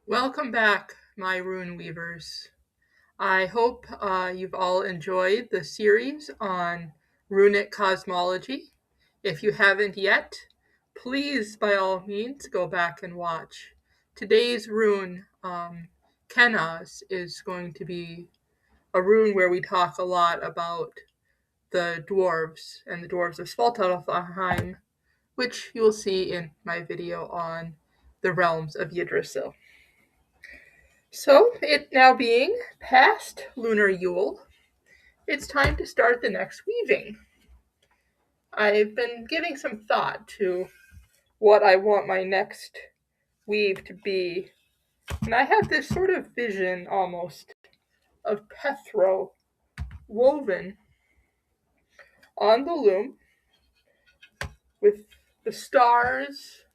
Welcome back, my Rune Weavers. I hope you've all enjoyed the series on runic cosmology. If you haven't yet, please, by all means, go back and watch. Today's rune, Kennaz, is going to be a rune where we talk a lot about the dwarves and the dwarves of Svartalfheim, which you will see in my video on the realms of Yggdrasil. So, it now being past Lunar Yule, it's time to start the next weaving. I've been giving some thought to what I want my next weave to be, and I have this sort of vision almost of Pethro woven on the loom with the stars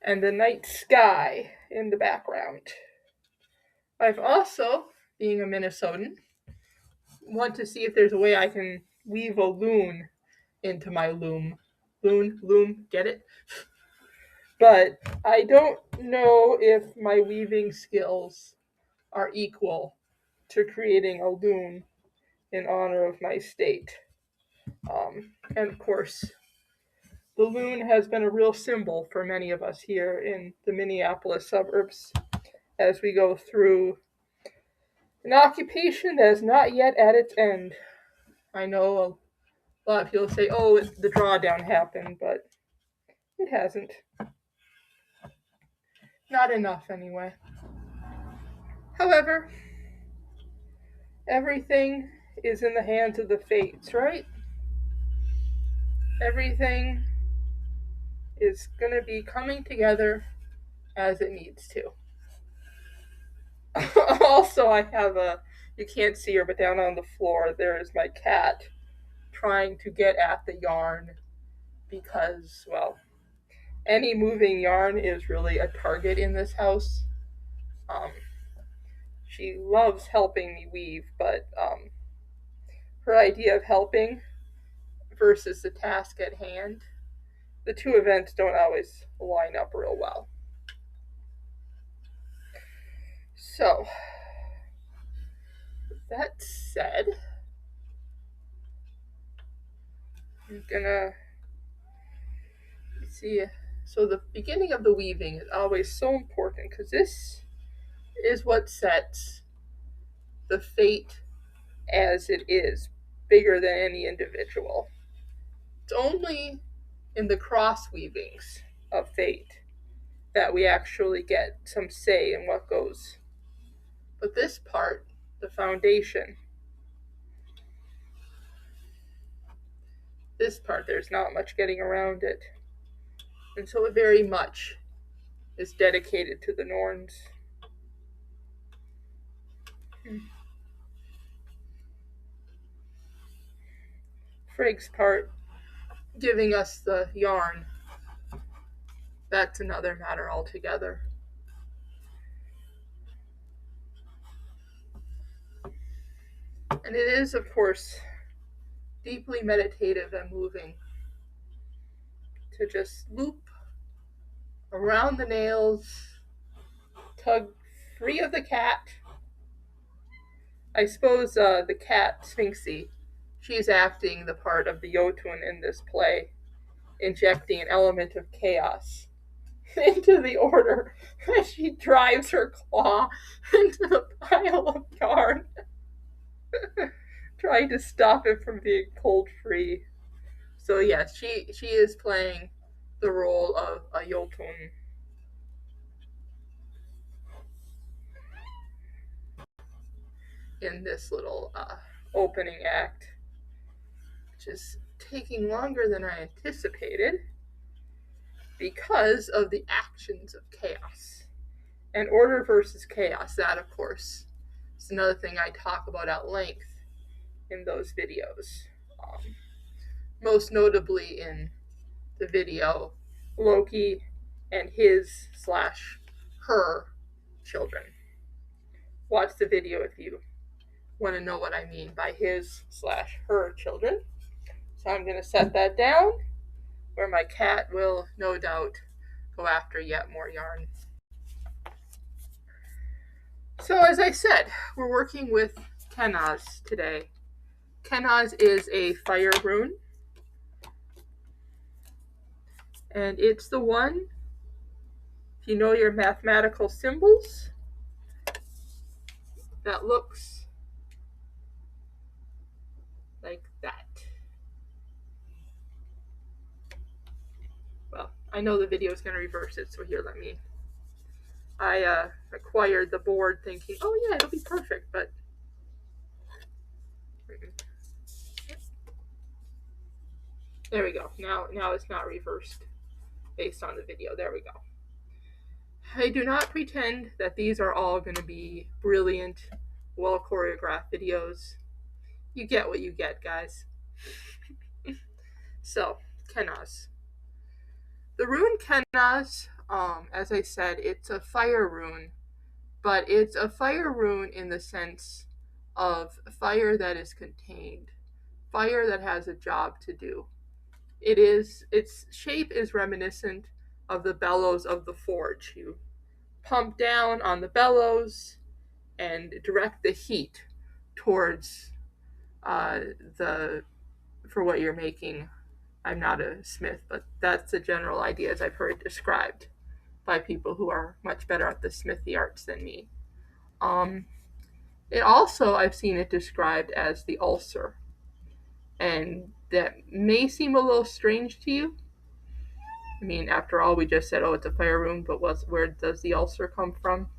and the night sky in the background. I've also, being a Minnesotan, want to see if there's a way I can weave a loon into my loom. Loom, get it? But I don't know if my weaving skills are equal to creating a loon in honor of my state. And of course, the loon has been a real symbol for many of us here in the Minneapolis suburbs as we go through an occupation that is not yet at its end. I know a lot of people say, oh, the drawdown happened, but it hasn't. Not enough, anyway. However, everything is in the hands of the fates, right? Everything is going to be coming together as it needs to. Also, I have you can't see her, but down on the floor, there is my cat trying to get at the yarn because, well, any moving yarn is really a target in this house. She loves helping me weave, but her idea of helping versus the task at hand, the two events don't always line up real well. So, with that said, I'm gonna see. So the beginning of the weaving is always so important because this is what sets the fate as it is, bigger than any individual. It's only in the cross weavings of fate that we actually get some say in what goes. But this part, the foundation, this part, there's not much getting around it. And so it very much is dedicated to the Norns. Frigg's part, giving us the yarn, that's another matter altogether. And it is, of course, deeply meditative and moving to just loop around the nails, tug free of the cat. I suppose the cat, Sphinxie, she's acting the part of the Jotun in this play, injecting an element of chaos into the order as she drives her claw into the pile of yarn, trying to stop it from being pulled free. So yes, she is playing the role of a Jotun. In this little opening act, which is taking longer than I anticipated because of the actions of chaos. And order versus chaos, that of course is another thing I talk about at length in those videos. Most notably in the video Loki and his/her children. Watch the video if you want to know what I mean by his/her children. So I'm going to set that down where my cat will no doubt go after yet more yarn. So as I said, we're working with Kennaz today. Kennaz is a fire rune, and it's the one, if you know your mathematical symbols, that looks like that. Well, I know the video is going to reverse it, so here, I acquired the board thinking, oh yeah, it'll be perfect, but there we go. Now it's not reversed based on the video. There we go. I do not pretend that these are all going to be brilliant, well choreographed videos. You get what you get, guys. So, Kennaz. The rune Kennaz, as I said, it's a fire rune, but it's a fire rune in the sense of fire that is contained, fire that has a job to do. Its shape is reminiscent of the bellows of the forge. You pump down on the bellows and direct the heat towards for what you're making. I'm not a smith, but that's the general idea as I've heard described by people who are much better at the smithy arts than me. It also, I've seen it described as the ulcer, and that may seem a little strange to you. I mean, after all, we just said, oh, it's a fire rune, but where does the ulcer come from?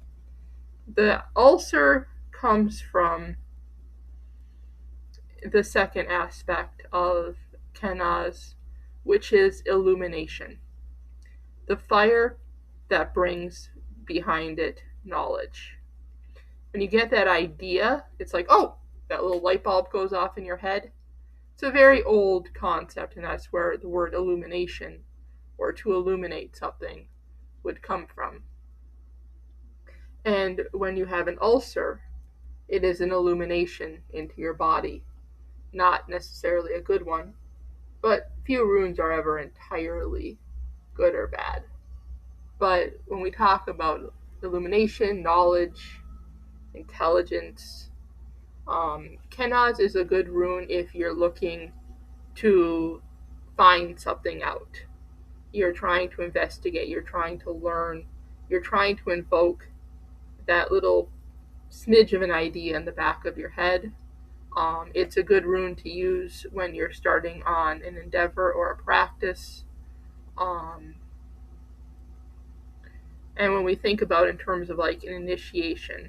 The ulcer comes from the second aspect of Kennaz, which is illumination. The fire that brings behind it knowledge. When you get that idea, it's like, oh, that little light bulb goes off in your head. It's a very old concept, and that's where the word illumination, or to illuminate something, would come from. And when you have an ulcer, it is an illumination into your body. Not necessarily a good one, but few runes are ever entirely good or bad. But when we talk about illumination, knowledge, intelligence, Kennaz is a good rune if you're looking to find something out. You're trying to investigate, you're trying to learn, you're trying to invoke that little smidge of an idea in the back of your head. It's a good rune to use when you're starting on an endeavor or a practice. And when we think about in terms of like an initiation,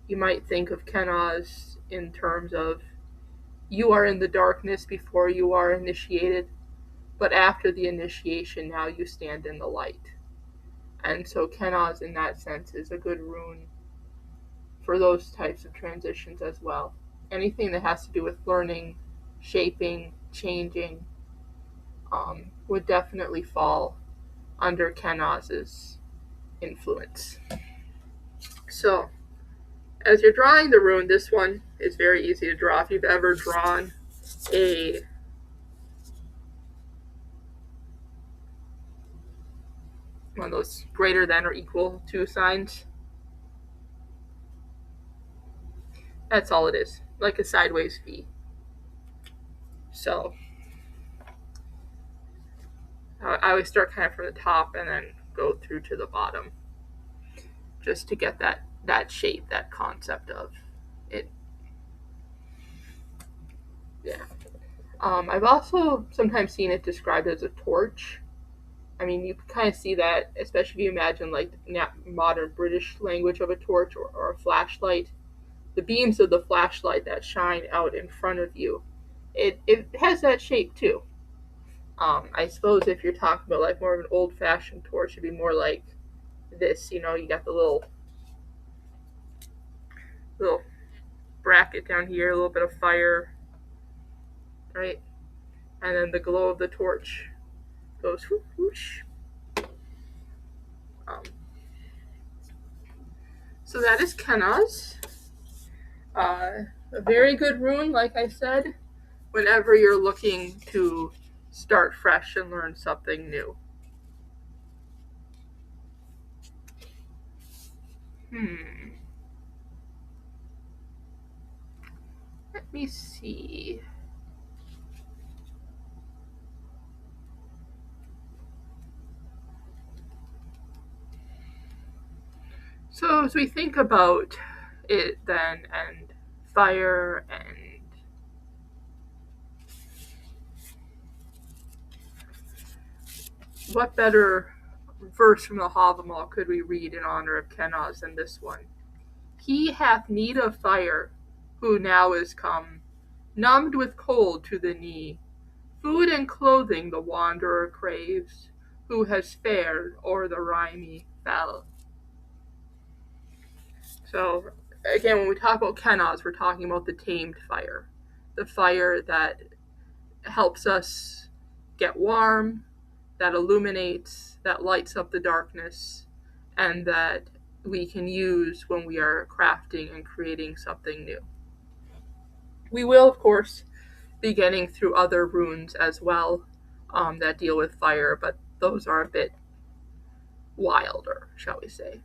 you might think of Kennaz in terms of you are in the darkness before you are initiated, but after the initiation, now you stand in the light. And so Kennaz in that sense is a good rune for those types of transitions as well. Anything that has to do with learning, shaping, changing, would definitely fall under Kennaz's influence. So, as you're drawing the rune, this one is very easy to draw. If you've ever drawn one of those greater than or equal to signs, that's all it is, like a sideways V. So I always start kind of from the top and then go through to the bottom, just to get that shape, that concept of it. Yeah. I've also sometimes seen it described as a torch. I mean, you can kind of see that, especially if you imagine like modern British language of a torch or a flashlight. The beams of the flashlight that shine out in front of you, it has that shape too. I suppose if you're talking about like more of an old-fashioned torch, it'd be more like this. You got the little bracket down here, a little bit of fire, right? And then the glow of the torch goes whoosh. So that is Kennaz. A very good rune, like I said, whenever you're looking to start fresh and learn something new. Let me see. So as we think about it then, and fire, and what better verse from the Havamal could we read in honor of Kennaz than this one? He hath need of fire, who now is come, numbed with cold to the knee. Food and clothing the wanderer craves, who has fared o'er the rimy fell. So, again, when we talk about Kennaz, we're talking about the tamed fire. The fire that helps us get warm, that illuminates, that lights up the darkness, and that we can use when we are crafting and creating something new. We will, of course, be getting through other runes as well that deal with fire, but those are a bit wilder, shall we say.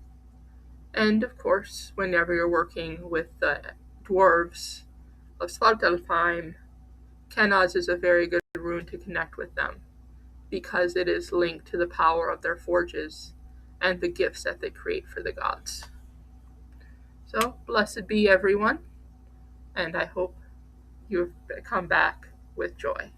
And of course, whenever you're working with the dwarves of Svartalfheim, Kennaz is a very good rune to connect with them, because it is linked to the power of their forges and the gifts that they create for the gods. So, blessed be everyone, and I hope you have come back with joy.